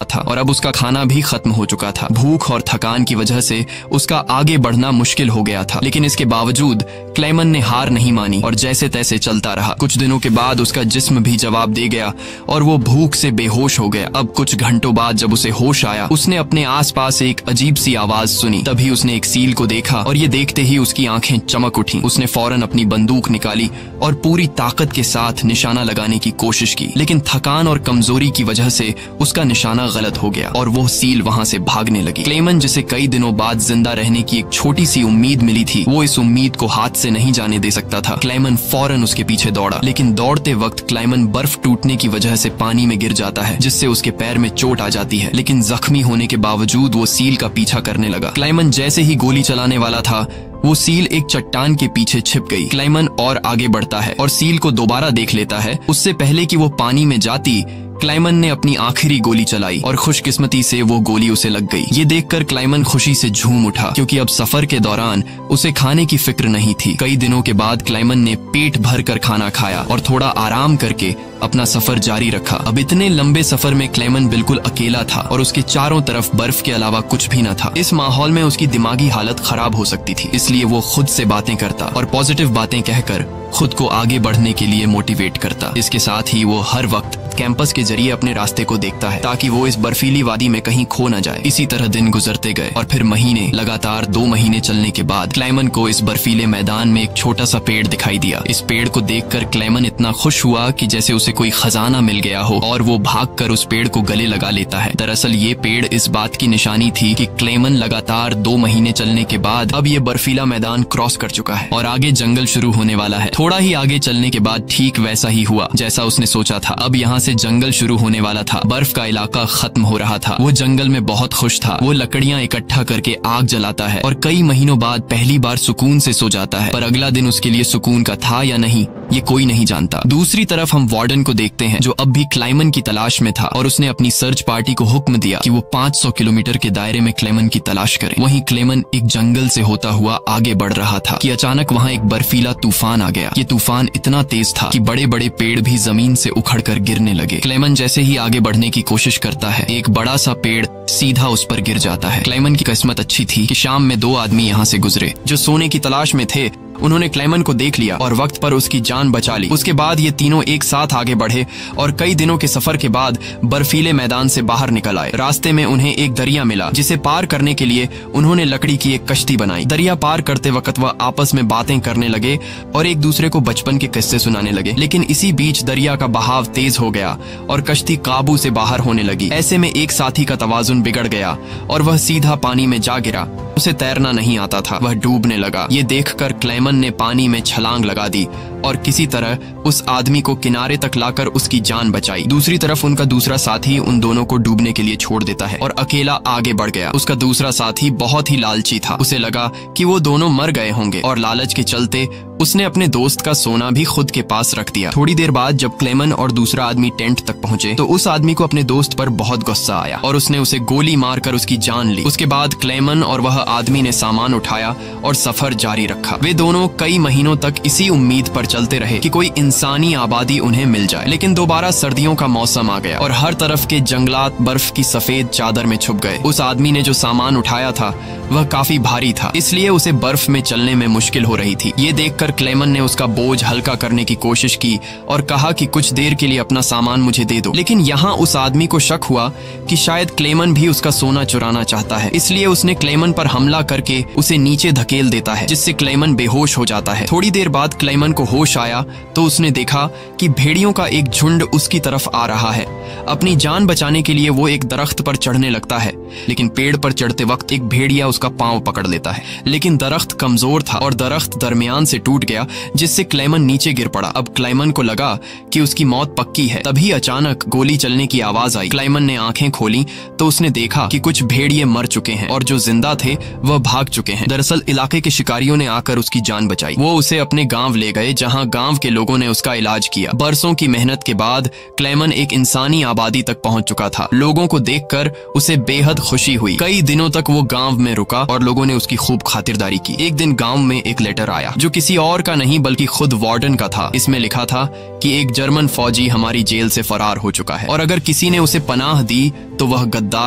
था और अब उसका खाना भी खत्म हो चुका था। भूख और थकान की वजह से उसका आगे बढ़ना मुश्किल हो गया था, लेकिन इसके बावजूद क्लेमन ने हार नहीं मानी और जैसे तैसे चलता रहा। कुछ दिनों के बाद उसका जिस्म भी जवाब दे गया और वो भूख से बेहोश हो गया। अब कुछ घंटों बाद जब उसे होश आया, उसने अपने आसपास एक अजीब सी आवाज सुनी। तभी उसने एक सील को देखा और ये देखते ही उसकी आंखें चमक उठी। उसने फौरन अपनी बंदूक निकाली और पूरी ताकत के साथ निशाना लगाने की कोशिश की, लेकिन थकान और कमजोरी की वजह से उसका निशाना गलत हो गया और वो सील वहां से भागने लगी। क्लेमन, जिसे कई दिनों बाद जिंदा रहने की एक छोटी सी उम्मीद मिली थी, वो इस उम्मीद को हाथ से नहीं जाने दे सकता था। क्लेमन फौरन उसके पीछे दौड़ा, लेकिन दौड़ते वक्त क्लेमन बर्फ टूटने की वजह से पानी में गिर जाता है, जिससे उसके पैर में चोट आ जाती है। लेकिन जख्मी होने के बावजूद वो सील का पीछा करने लगा। क्लेमन जैसे ही गोली चलाने वाला था, वो सील एक चट्टान के पीछे छिप गई। क्लेमन और आगे बढ़ता है और सील को दोबारा देख लेता है। उससे पहले कि वो पानी में जाती, क्लेमन ने अपनी आखिरी गोली चलाई और खुशकिस्मती से वो गोली उसे लग गई। ये देखकर क्लेमन खुशी से झूम उठा, क्योंकि अब सफर के दौरान उसे खाने की फिक्र नहीं थी। कई दिनों के बाद क्लेमन ने पेट भर कर खाना खाया और थोड़ा आराम करके अपना सफर जारी रखा। अब इतने लंबे सफर में क्लेमन बिल्कुल अकेला था और उसके चारों तरफ बर्फ के अलावा कुछ भी न था। इस माहौल में उसकी दिमागी हालत खराब हो सकती थी, इसलिए वो खुद से बातें करता और पॉजिटिव बातें कहकर खुद को आगे बढ़ने के लिए मोटिवेट करता। इसके साथ ही वो हर वक्त कैंपस के जरिए अपने रास्ते को देखता है, ताकि वो इस बर्फीली वादी में कहीं खो न जाए। इसी तरह दिन गुजरते गए और फिर महीने, लगातार 2 महीने चलने के बाद क्लेमन को इस बर्फीले मैदान में एक छोटा सा पेड़ दिखाई दिया। इस पेड़ को देखकर क्लेमन इतना खुश हुआ कि जैसे उसे कोई खजाना मिल गया हो, और वो भागकर उस पेड़ को गले लगा लेता है। दरअसल ये पेड़ इस बात की निशानी थी कि क्लेमन लगातार 2 महीने चलने के बाद अब ये बर्फीला मैदान क्रॉस कर चुका है और आगे जंगल शुरू होने वाला है। थोड़ा ही आगे चलने के बाद ठीक वैसा ही हुआ जैसा उसने सोचा था। अब यहाँ से जंगल शुरू होने वाला था। बर्फ का इलाका खत्म हो रहा था। वो जंगल में बहुत खुश था। वो लकड़ियां इकट्ठा करके आग जलाता है और कई महीनों बाद पहली बार सुकून से सो जाता है। पर अगला दिन उसके लिए सुकून का था या नहीं, ये कोई नहीं जानता। दूसरी तरफ हम वार्डन को देखते हैं, जो अब भी क्लेमन की तलाश में था और उसने अपनी सर्च पार्टी को हुक्म दिया कि वो 500 किलोमीटर के दायरे में क्लेमन की तलाश करें। वहीं क्लेमन एक जंगल से होता हुआ आगे बढ़ रहा था कि अचानक वहाँ एक बर्फीला तूफान आ गया। ये तूफान इतना तेज था कि बड़े बड़े पेड़ भी जमीन से उखड़कर गिरने लगे। क्लेमन जैसे ही आगे बढ़ने की कोशिश करता है, एक बड़ा सा पेड़ सीधा उस पर गिर जाता है। क्लेमन की किस्मत अच्छी थी कि शाम में 2 आदमी यहाँ से गुजरे जो सोने की तलाश में थे। उन्होंने क्लेमन को देख लिया और वक्त पर उसकी जान बचा ली। उसके बाद ये तीनों एक साथ आगे बढ़े और कई दिनों के सफर के बाद बर्फीले मैदान से बाहर निकल आए। रास्ते में उन्हें एक दरिया मिला, जिसे पार करने के लिए उन्होंने लकड़ी की एक कश्ती बनाई। दरिया पार करते वक्त वह आपस में बातें करने लगे और एक दूसरे को बचपन के किस्से सुनाने लगे। लेकिन इसी बीच दरिया का बहाव तेज हो गया और कश्ती काबू से बाहर होने लगी। ऐसे में एक साथी का तवाजुन बिगड़ गया और वह सीधा पानी में जा गिरा। उसे तैरना नहीं आता था, वह डूबने लगा। ये देखकर क्लेमन ने पानी में छलांग लगा दी और किसी तरह उस आदमी को किनारे तक लाकर उसकी जान बचाई। दूसरी तरफ उनका दूसरा साथी उन दोनों को डूबने के लिए छोड़ देता है और अकेला आगे बढ़ गया। उसका दूसरा साथी बहुत ही लालची था। उसे लगा कि वो दोनों मर गए होंगे और लालच के चलते उसने अपने दोस्त का सोना भी खुद के पास रख दिया। थोड़ी देर बाद जब क्लेमन और दूसरा आदमी टेंट तक पहुंचे तो उस आदमी को अपने दोस्त पर बहुत गुस्सा आया और उसने उसे गोली मारकर उसकी जान ली। उसके बाद क्लेमन और वह आदमी ने सामान उठाया और सफर जारी रखा। वे दोनों कई महीनों तक इसी उम्मीद पर चलते रहे कि कोई इंसानी आबादी उन्हें मिल जाए। लेकिन दोबारा सर्दियों का मौसम आ गया और हर तरफ के जंगलात बर्फ की सफेद चादर में छुप गए। उस आदमी ने जो सामान उठाया था वह काफी भारी था, इसलिए उसे बर्फ में चलने में मुश्किल हो रही थी। ये देखकर क्लेमन ने उसका बोझ हल्का करने की कोशिश की और कहा कि कुछ देर के लिए अपना सामान मुझे दे दो। लेकिन यहाँ उस आदमी को शक हुआ कि शायद क्लेमन भी उसका सोना चुराना चाहता है, इसलिए उसने क्लेमन पर हमला करके उसे नीचे धकेल देता है, जिससे क्लेमन बेहोश हो जाता है। थोड़ी देर बाद क्लेमन को होश आया तो उसने देखा कि भेड़ियों का एक झुंड उसकी तरफ आ रहा है। अपनी जान बचाने के लिए वो एक दरख्त पर चढ़ने लगता है, लेकिन पेड़ पर चढ़ते वक्त एक भेड़िया उसका पांव पकड़ लेता है। लेकिन दरख्त कमजोर था और दरख्त दरमियान से टूट गया, जिससे क्लेमन नीचे गिर पड़ा। अब क्लेमन को लगा कि उसकी मौत पक्की है। तभी अचानक गोली चलने की आवाज आई। क्लेमन ने आंखें खोली तो उसने देखा कि कुछ भेड़िए मर चुके हैं और जो जिंदा थे वह भाग चुके हैं। दरअसल इलाके के शिकारियों ने आकर उसकी जान बचाई। वो उसे अपने गांव ले गए, जहां गांव के लोगों ने उसका इलाज किया। बरसों की मेहनत के बाद क्लेमन एक इंसानी आबादी तक पहुंच चुका था। लोगों को देखकर उसे बेहद खुशी हुई। कई दिनों तक वो गांव में रुका और लोगों ने उसकी खूब खातिरदारी की। एक दिन गांव में एक लेटर आया जो किसी और का नहीं बल्कि खुद वार्डन का था। इसमें लिखा था कि एक जर्मन फौजी हमारी जेल से फरार हो चुका है और अगर किसी ने उसे पनाह दी तो वह गद्दार